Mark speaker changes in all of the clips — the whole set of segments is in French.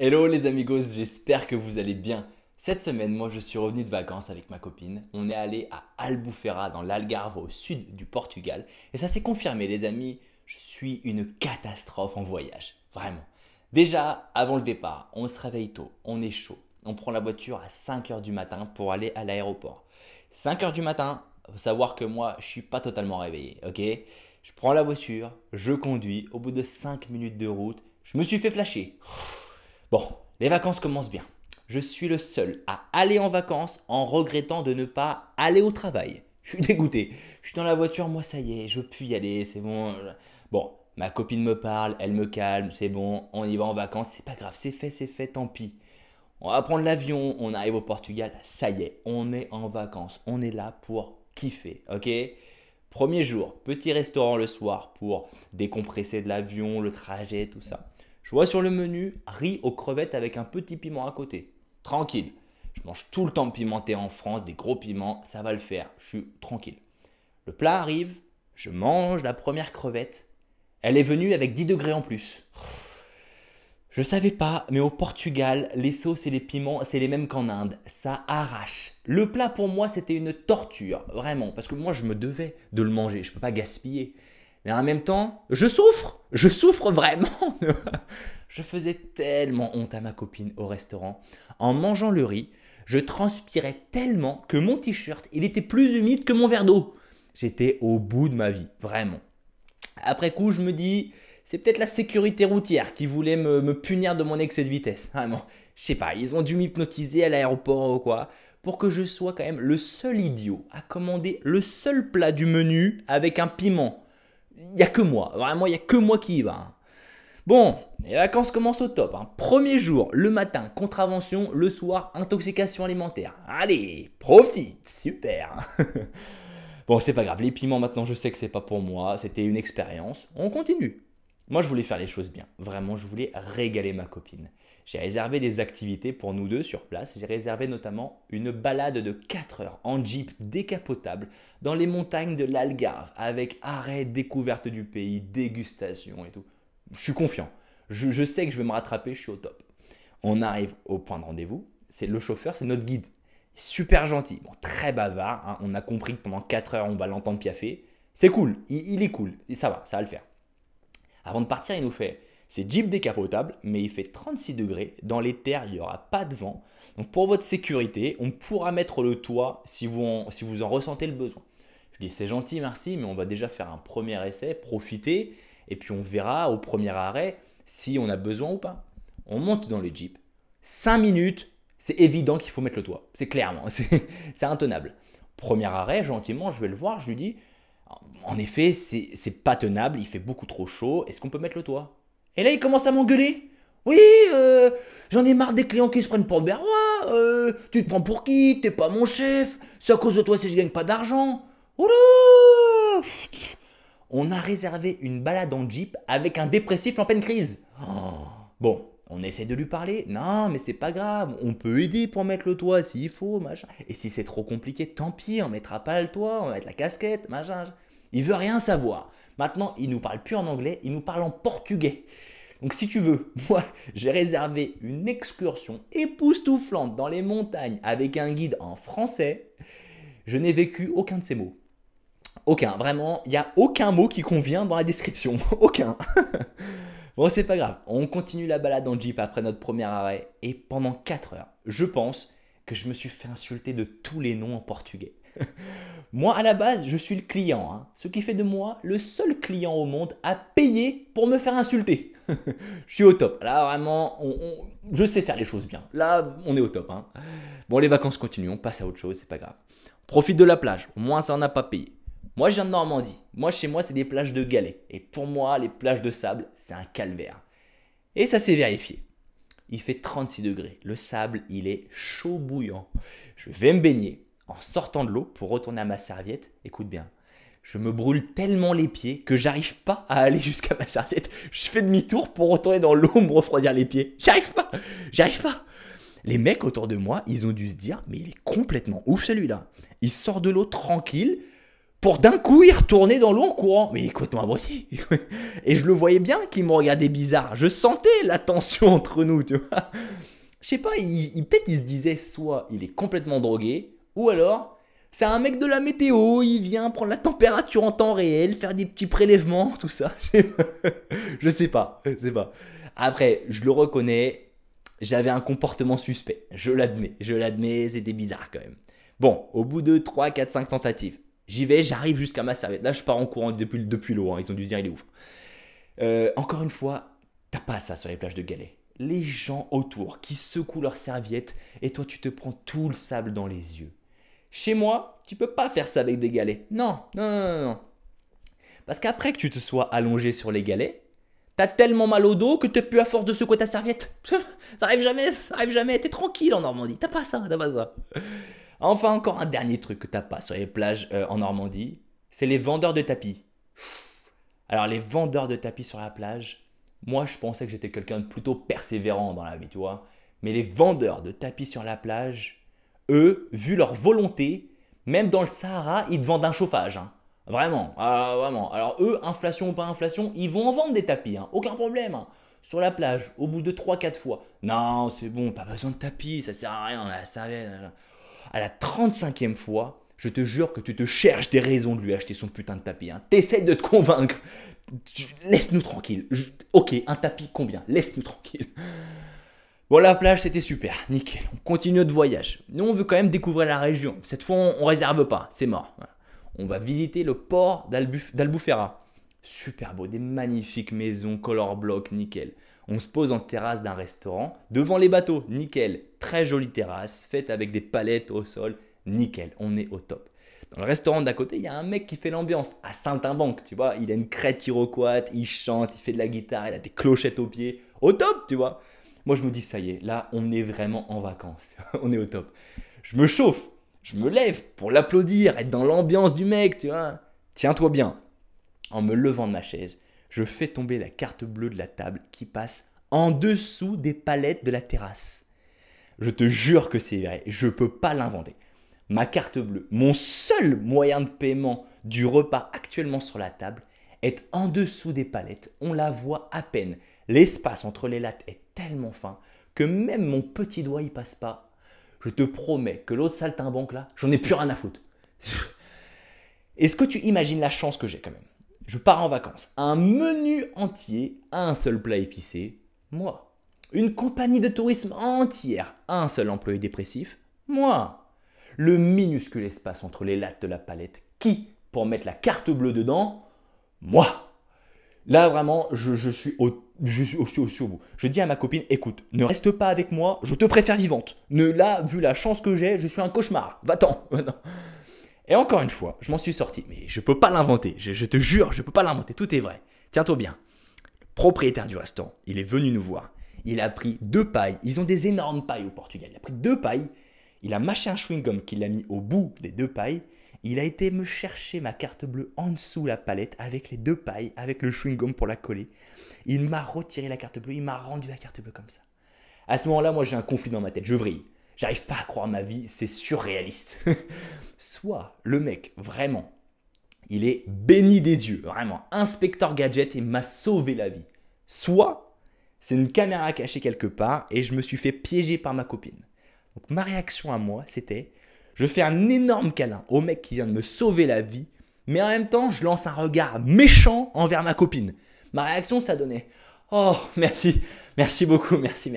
Speaker 1: Hello les amigos, j'espère que vous allez bien. Cette semaine, moi je suis revenu de vacances avec ma copine. On est allé à Albufeira dans l'Algarve au sud du Portugal. Et ça s'est confirmé les amis, je suis une catastrophe en voyage. Vraiment. Déjà, avant le départ, on se réveille tôt, on est chaud. On prend la voiture à 5 heures du matin pour aller à l'aéroport. 5 heures du matin, faut savoir que moi je suis pas totalement réveillé, ok? Je prends la voiture, je conduis, au bout de 5 minutes de route, je me suis fait flasher. Bon, les vacances commencent bien. Je suis le seul à aller en vacances en regrettant de ne pas aller au travail. Je suis dégoûté. Je suis dans la voiture, moi ça y est, je veux plus y aller, c'est bon. Bon, ma copine me parle, elle me calme, c'est bon, on y va en vacances, c'est pas grave, c'est fait, tant pis. On va prendre l'avion, on arrive au Portugal, ça y est, on est en vacances, on est là pour kiffer, ok? Premier jour, petit restaurant le soir pour décompresser de l'avion, le trajet, tout ça. Je vois sur le menu riz aux crevettes avec un petit piment à côté. Tranquille. Je mange tout le temps pimenté en France, des gros piments, ça va le faire. Je suis tranquille. Le plat arrive, je mange la première crevette. Elle est venue avec 10 degrés en plus. Je savais pas, mais au Portugal, les sauces et les piments, c'est les mêmes qu'en Inde. Ça arrache. Le plat pour moi, c'était une torture, vraiment, parce que moi, je me devais de le manger. Je peux pas gaspiller. Mais en même temps, je souffre vraiment. Je faisais tellement honte à ma copine au restaurant. En mangeant le riz, je transpirais tellement que mon t-shirt, il était plus humide que mon verre d'eau. J'étais au bout de ma vie, vraiment. Après coup, je me dis, c'est peut-être la sécurité routière qui voulait me punir de mon excès de vitesse. Ah non, je sais pas, ils ont dû m'hypnotiser à l'aéroport ou quoi, pour que je sois quand même le seul idiot à commander le seul plat du menu avec un piment. Il n'y a que moi, vraiment, il n'y a que moi qui y va, hein. Bon, les vacances commencent au top, hein. Premier jour, le matin, contravention, le soir, intoxication alimentaire. Allez, profite, super. Bon, c'est pas grave, les piments maintenant, je sais que c'est pas pour moi, c'était une expérience. On continue. Moi, je voulais faire les choses bien. Vraiment, je voulais régaler ma copine. J'ai réservé des activités pour nous deux sur place. J'ai réservé notamment une balade de 4 heures en jeep décapotable dans les montagnes de l'Algarve avec arrêt, découverte du pays, dégustation et tout. Je suis confiant. Je sais que je vais me rattraper, je suis au top. On arrive au point de rendez-vous. C'est le chauffeur, c'est notre guide. Super gentil, bon, très bavard, hein. On a compris que pendant 4 heures, on va l'entendre piaffer. C'est cool, il est cool, et ça va le faire. Avant de partir, il nous fait, c'est Jeep décapotable, mais il fait 36 degrés. Dans les terres, il n'y aura pas de vent. Donc pour votre sécurité, on pourra mettre le toit si vous en ressentez le besoin. Je dis, c'est gentil, merci, mais on va déjà faire un premier essai, profiter, et puis on verra au premier arrêt si on a besoin ou pas. On monte dans le Jeep. 5 minutes, c'est évident qu'il faut mettre le toit. C'est clairement, c'est intenable. Premier arrêt, gentiment, je vais le voir, je lui dis, en effet, c'est pas tenable, il fait beaucoup trop chaud, est-ce qu'on peut mettre le toit? Et là, il commence à m'engueuler. Oui, j'en ai marre des clients qui se prennent pour Berrois, tu te prends pour qui? T'es pas mon chef, c'est à cause de toi si je gagne pas d'argent. Oula! On a réservé une balade en Jeep avec un dépressif en pleine crise. Oh. Bon, on essaie de lui parler. Non, mais c'est pas grave. On peut aider pour mettre le toit s'il faut, machin. Et si c'est trop compliqué, tant pis, on mettra pas le toit, on va mettre la casquette, machin. Il veut rien savoir. Maintenant, il nous parle plus en anglais, il nous parle en portugais. Donc si tu veux, moi, j'ai réservé une excursion époustouflante dans les montagnes avec un guide en français. Je n'ai vécu aucun de ces mots. Aucun, vraiment, il n'y a aucun mot qui convient dans la description. Aucun. Bon, c'est pas grave. On continue la balade en Jeep après notre premier arrêt. Et pendant 4 heures, je pense que je me suis fait insulter de tous les noms en portugais. Moi, à la base, je suis le client, hein, ce qui fait de moi le seul client au monde à payer pour me faire insulter. Je suis au top. Là, vraiment, je sais faire les choses bien. Là, on est au top, hein. Bon, les vacances continuent, on passe à autre chose, c'est pas grave. On profite de la plage, au moins ça en a pas payé. Moi, je viens de Normandie. Moi, chez moi, c'est des plages de galets. Et pour moi, les plages de sable, c'est un calvaire. Et ça s'est vérifié. Il fait 36 degrés. Le sable, il est chaud bouillant. Je vais me baigner en sortant de l'eau pour retourner à ma serviette. Écoute bien, je me brûle tellement les pieds que j'arrive pas à aller jusqu'à ma serviette. Je fais demi-tour pour retourner dans l'eau me refroidir les pieds. J'arrive pas. Les mecs autour de moi, ils ont dû se dire, mais il est complètement ouf celui-là. Il sort de l'eau tranquille, pour d'un coup y retourner dans l'eau en courant. Mais écoute-moi, abruti. Et je le voyais bien qu'il me regardait bizarre. Je sentais la tension entre nous, tu vois. Je sais pas, peut-être il se disait soit il est complètement drogué, ou alors c'est un mec de la météo, il vient prendre la température en temps réel, faire des petits prélèvements, tout ça. Je sais pas, je sais pas. Après, je le reconnais, j'avais un comportement suspect. Je l'admets, c'était bizarre quand même. Bon, au bout de 3, 4, 5 tentatives, j'y vais, j'arrive jusqu'à ma serviette. Là, je pars en courant depuis l'eau, hein. Ils ont dû se dire, il est ouf. Encore une fois, t'as pas ça sur les plages de Galets. Les gens autour qui secouent leurs serviettes et toi, tu te prends tout le sable dans les yeux. Chez moi, tu peux pas faire ça avec des galets. Non, non, non, non, non. Parce qu'après que tu te sois allongé sur les galets, t'as tellement mal au dos que t'es plus à force de secouer ta serviette. Ça arrive jamais. T'es tranquille en Normandie. T'as pas ça. Enfin, encore un dernier truc que t'as pas sur les plages en Normandie, c'est les vendeurs de tapis. Alors, les vendeurs de tapis sur la plage, moi, je pensais que j'étais quelqu'un de plutôt persévérant dans la vie, tu vois. Mais les vendeurs de tapis sur la plage, eux, vu leur volonté, même dans le Sahara, ils te vendent un chauffage. Hein. Vraiment, vraiment. Alors eux, inflation ou pas inflation, ils vont en vendre des tapis, hein. Aucun problème. Hein. Sur la plage, au bout de 3-4 fois. Non, c'est bon, pas besoin de tapis, ça sert à rien. À la 35e fois, je te jure que tu te cherches des raisons de lui acheter son putain de tapis. Hein. T'essayes de te convaincre. Laisse-nous tranquille. Ok, un tapis, combien? Laisse-nous tranquille. Bon, la plage, c'était super, nickel. On continue notre voyage. Nous, on veut quand même découvrir la région. Cette fois, on réserve pas, c'est mort. On va visiter le port d'Albufera. Super beau, des magnifiques maisons color block, nickel. On se pose en terrasse d'un restaurant, devant les bateaux, nickel. Très jolie terrasse, faite avec des palettes au sol, nickel. On est au top. Dans le restaurant d'à côté, il y a un mec qui fait l'ambiance, à Saint-Timbanque, tu vois. Il a une crête iroquoise, il chante, il fait de la guitare, il a des clochettes aux pieds. Au top, tu vois. Moi, je me dis, ça y est, là, on est vraiment en vacances. On est au top. Je me chauffe, je me lève pour l'applaudir, être dans l'ambiance du mec, tu vois. Tiens-toi bien. En me levant de ma chaise, je fais tomber la carte bleue de la table qui passe en dessous des palettes de la terrasse. Je te jure que c'est vrai, je ne peux pas l'inventer. Ma carte bleue, mon seul moyen de paiement du repas actuellement sur la table, est en dessous des palettes. On la voit à peine. L'espace entre les lattes est tellement fin que même mon petit doigt y passe pas. Je te promets que l'autre saltimbanque là, j'en ai plus rien à foutre. Est-ce que tu imagines la chance que j'ai quand même? Je pars en vacances, un menu entier à un seul plat épicé, moi. Une compagnie de tourisme entière à un seul employé dépressif, moi. Le minuscule espace entre les lattes de la palette, qui pour mettre la carte bleue dedans? Moi. Là vraiment, je suis au bout. Je dis à ma copine, écoute, ne reste pas avec moi, je te préfère vivante. Là, vu la chance que j'ai, je suis un cauchemar. Va-t'en. Et encore une fois, je m'en suis sorti, mais je peux pas l'inventer. Je te jure, je peux pas l'inventer. Tout est vrai. Tiens-toi bien. Le propriétaire du restaurant, il est venu nous voir. Il a pris 2 pailles. Ils ont des énormes pailles au Portugal. Il a pris 2 pailles. Il a mâché un chewing-gum qu'il a mis au bout des 2 pailles. Il a été me chercher ma carte bleue en dessous la palette avec les 2 pailles, avec le chewing-gum pour la coller. Il m'a retiré la carte bleue, il m'a rendu la carte bleue comme ça. À ce moment-là, moi j'ai un conflit dans ma tête, je vrille. J'arrive pas à croire ma vie, c'est surréaliste. Soit le mec, vraiment, il est béni des dieux, vraiment, inspecteur gadget et m'a sauvé la vie. Soit c'est une caméra cachée quelque part et je me suis fait piéger par ma copine. Donc ma réaction à moi, c'était, je fais un énorme câlin au mec qui vient de me sauver la vie, mais en même temps, je lance un regard méchant envers ma copine. Ma réaction, ça donnait, oh merci, merci beaucoup, merci.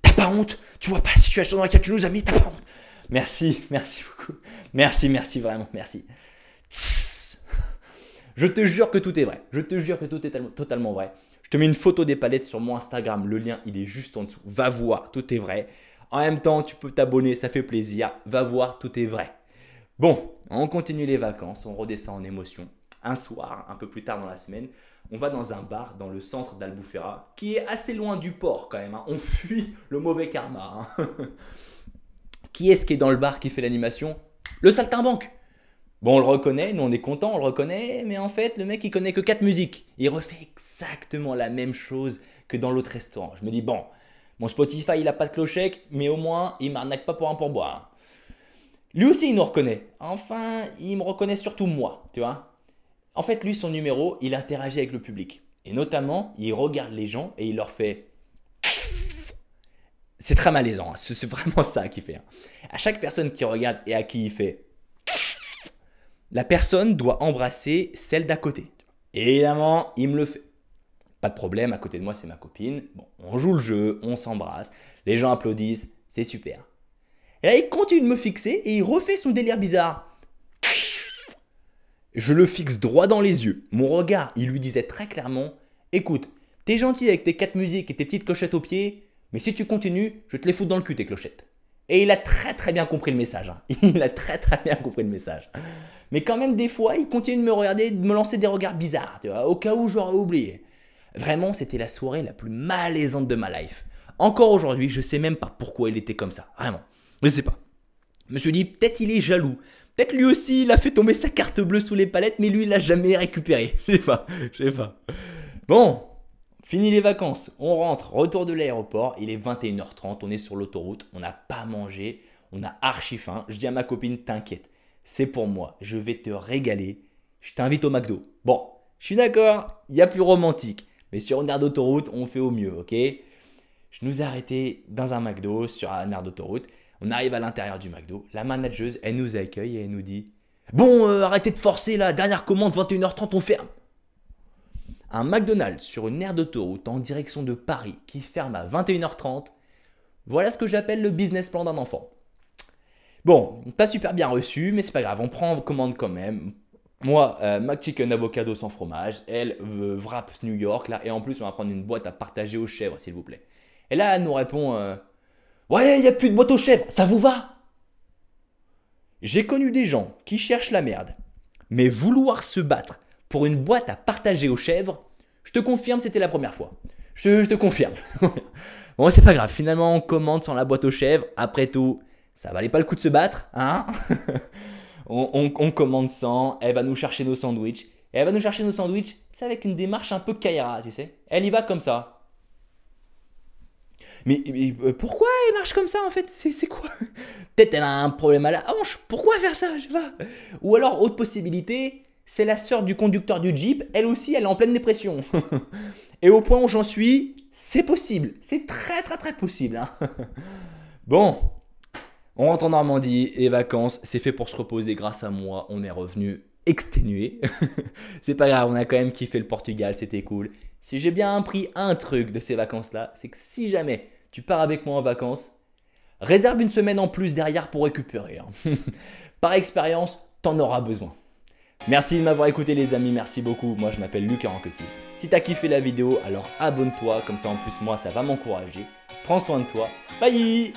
Speaker 1: T'as pas honte? Tu vois pas la situation dans laquelle tu nous as mis? T'as pas honte? Merci beaucoup. Merci, vraiment, merci. Tss. Je te jure que tout est vrai. Je te jure que tout est totalement vrai. Je te mets une photo des palettes sur mon Instagram. Le lien, il est juste en dessous. Va voir, tout est vrai. En même temps, tu peux t'abonner, ça fait plaisir. Va voir, tout est vrai. Bon, on continue les vacances, on redescend en émotion. Un soir, un peu plus tard dans la semaine, on va dans un bar dans le centre d'Albufera, qui est assez loin du port quand même. Hein. On fuit le mauvais karma. Hein. Qui est-ce qui est dans le bar qui fait l'animation? Le saltimbanque. Bon, on le reconnaît, nous on est content, on le reconnaît, mais en fait, le mec il connaît que 4 musiques. Il refait exactement la même chose que dans l'autre restaurant. Je me dis, bon, mon Spotify il a pas de clochette, mais au moins il m'arnaque pas pour un pourboire. Lui aussi, il nous reconnaît. Enfin, il me reconnaît surtout moi, tu vois. En fait, lui, son numéro, il interagit avec le public. Et notamment, il regarde les gens et il leur fait... C'est très malaisant, hein. C'est vraiment ça qu'il fait, hein. À chaque personne qui regarde et à qui il fait... La personne doit embrasser celle d'à côté. Et évidemment, il me le fait. Pas de problème, à côté de moi, c'est ma copine. Bon, on joue le jeu, on s'embrasse, les gens applaudissent, c'est super. Et là, il continue de me fixer et il refait son délire bizarre. Je le fixe droit dans les yeux. Mon regard, il lui disait très clairement, écoute, t'es gentil avec tes 4 musiques et tes petites clochettes aux pieds, mais si tu continues, je te les fous dans le cul tes clochettes. Et il a très bien compris le message, hein. Il a très bien compris le message. Mais quand même, des fois, il continue de me regarder, de me lancer des regards bizarres, tu vois, au cas où j'aurais oublié. Vraiment, c'était la soirée la plus malaisante de ma life. Encore aujourd'hui, je sais même pas pourquoi il était comme ça. Vraiment, je sais pas. Je me suis dit, peut-être il est jaloux. Peut-être lui aussi, il a fait tomber sa carte bleue sous les palettes, mais lui, il l'a jamais récupérée. Je sais pas. Bon, fini les vacances, on rentre, retour de l'aéroport, il est 21h30, on est sur l'autoroute, on n'a pas mangé, on a archi faim. Je dis à ma copine, t'inquiète, c'est pour moi, je vais te régaler, je t'invite au McDo. Bon, je suis d'accord, il y a plus romantique, mais sur une aire d'autoroute, on fait au mieux, ok? Je nous ai arrêtés dans un McDo sur une aire d'autoroute. On arrive à l'intérieur du McDo. La manageuse, elle nous accueille et elle nous dit bon, arrêtez de forcer la dernière commande, 21h30, on ferme. Un McDonald's sur une aire d'autoroute en direction de Paris qui ferme à 21h30. Voilà ce que j'appelle le business plan d'un enfant. Bon, pas super bien reçu, mais c'est pas grave, on prend commande quand même. Moi, McChicken avocado sans fromage, elle, wrap New York, là, et en plus, on va prendre une boîte à partager aux chèvres, s'il vous plaît. Et là, elle nous répond ouais, il n'y a plus de boîte aux chèvres, ça vous va? J'ai connu des gens qui cherchent la merde, mais vouloir se battre pour une boîte à partager aux chèvres, je te confirme, c'était la première fois. Je te confirme. Bon, c'est pas grave, finalement, on commande sans la boîte aux chèvres. Après tout, ça valait pas le coup de se battre, hein? On commande sans, elle va nous chercher nos sandwichs. Et elle va nous chercher nos sandwichs, c'est avec une démarche un peu Kaira, tu sais. Elle y va comme ça. Mais pourquoi elle marche comme ça en fait? C'est quoi? Peut-être elle a un problème à la hanche. Pourquoi faire ça? Je sais pas. Ou alors, autre possibilité, c'est la sœur du conducteur du Jeep. Elle aussi, elle est en pleine dépression. Et au point où j'en suis, c'est possible. C'est très possible, hein. Bon, on rentre en Normandie. Les vacances, c'est fait pour se reposer grâce à moi. On est revenu exténué. C'est pas grave, on a quand même kiffé le Portugal. C'était cool. Si j'ai bien appris un truc de ces vacances-là, c'est que si jamais tu pars avec moi en vacances, réserve une semaine en plus derrière pour récupérer, hein. Par expérience, t'en auras besoin. Merci de m'avoir écouté les amis, merci beaucoup. Moi je m'appelle Lucas Rancotti. Si t'as kiffé la vidéo, alors abonne-toi, comme ça en plus moi ça va m'encourager. Prends soin de toi. Bye!